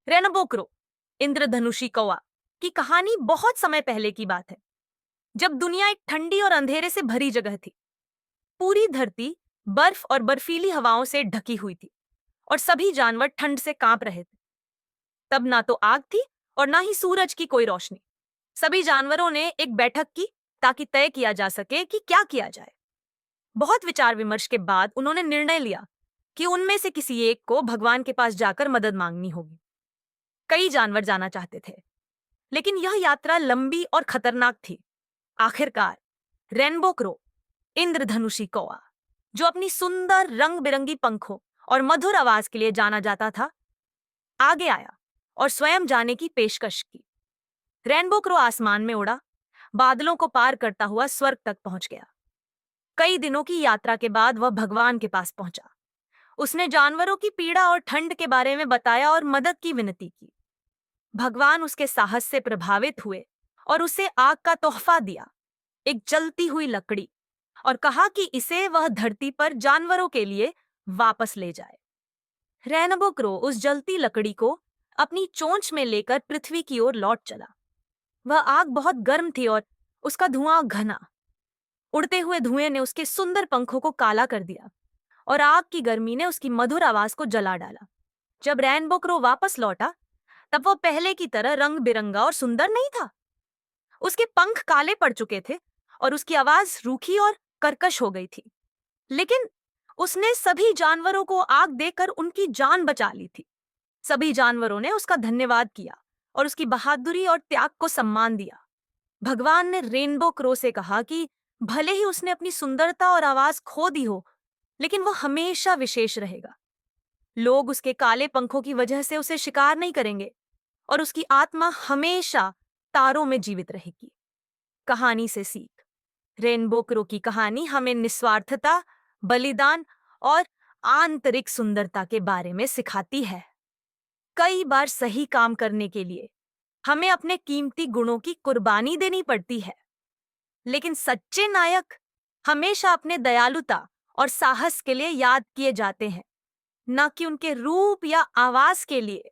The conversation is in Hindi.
रेनबो क्रो, इंद्रधनुषी कौवा की कहानी बहुत समय पहले की बात है, जब दुनिया एक ठंडी और अंधेरे से भरी जगह थी। पूरी धरती बर्फ और बर्फीली हवाओं से ढकी हुई थी और सभी जानवर ठंड से कांप रहे थे। तब ना तो आग थी और ना ही सूरज की कोई रोशनी। सभी जानवरों ने एक बैठक की ताकि तय किया जा सके कि क्या किया जाए। बहुत विचार विमर्श के बाद उन्होंने निर्णय लिया कि उनमें से किसी एक को भगवान के पास जाकर मदद मांगनी होगी। कई जानवर जाना चाहते थे, लेकिन यह यात्रा लंबी और खतरनाक थी। आखिरकार रेनबो क्रो, इंद्रधनुषी कौवा, जो अपनी सुंदर रंग बिरंगी पंखों और मधुर आवाज के लिए जाना जाता था, आगे आया और स्वयं जाने की पेशकश की। रेनबो क्रो आसमान में उड़ा, बादलों को पार करता हुआ स्वर्ग तक पहुंच गया। कई दिनों की यात्रा के बाद वह भगवान के पास पहुंचा। उसने जानवरों की पीड़ा और ठंड के बारे में बताया और मदद की विनती की। भगवान उसके साहस से प्रभावित हुए और उसे आग का तोहफा दिया, एक जलती हुई लकड़ी, और कहा कि इसे वह धरती पर जानवरों के लिए वापस ले जाए। रेनबो क्रो उस जलती लकड़ी को अपनी चोंच में लेकर पृथ्वी की ओर लौट चला। वह आग बहुत गर्म थी और उसका धुआं घना। उड़ते हुए धुएं ने उसके सुंदर पंखों को काला कर दिया और आग की गर्मी ने उसकी मधुर आवाज को जला डाला। जब रेनबो क्रो वापस लौटा, तब वो पहले की तरह रंग बिरंगा और सुंदर नहीं था। उसके पंख काले पड़ चुके थे और उसकी आवाज रूखी और कर्कश हो गई थी। लेकिन उसने सभी जानवरों को आग देकर उनकी जान बचा ली थी। सभी जानवरों ने उसका धन्यवाद किया और उसकी बहादुरी और त्याग को सम्मान दिया। भगवान ने रेनबो क्रो से कहा कि भले ही उसने अपनी सुंदरता और आवाज खो दी हो, लेकिन वो हमेशा विशेष रहेगा। लोग उसके काले पंखों की वजह से उसे शिकार नहीं करेंगे और उसकी आत्मा हमेशा तारों में जीवित रहेगी। कहानी से सीख। रेनबो क्रो की कहानी हमें निस्वार्थता, बलिदान और आंतरिक सुंदरता के बारे में सिखाती है। कई बार सही काम करने के लिए हमें अपने कीमती गुणों की कुर्बानी देनी पड़ती है, लेकिन सच्चे नायक हमेशा अपने दयालुता और साहस के लिए याद किए जाते हैं, न कि उनके रूप या आवाज के लिए।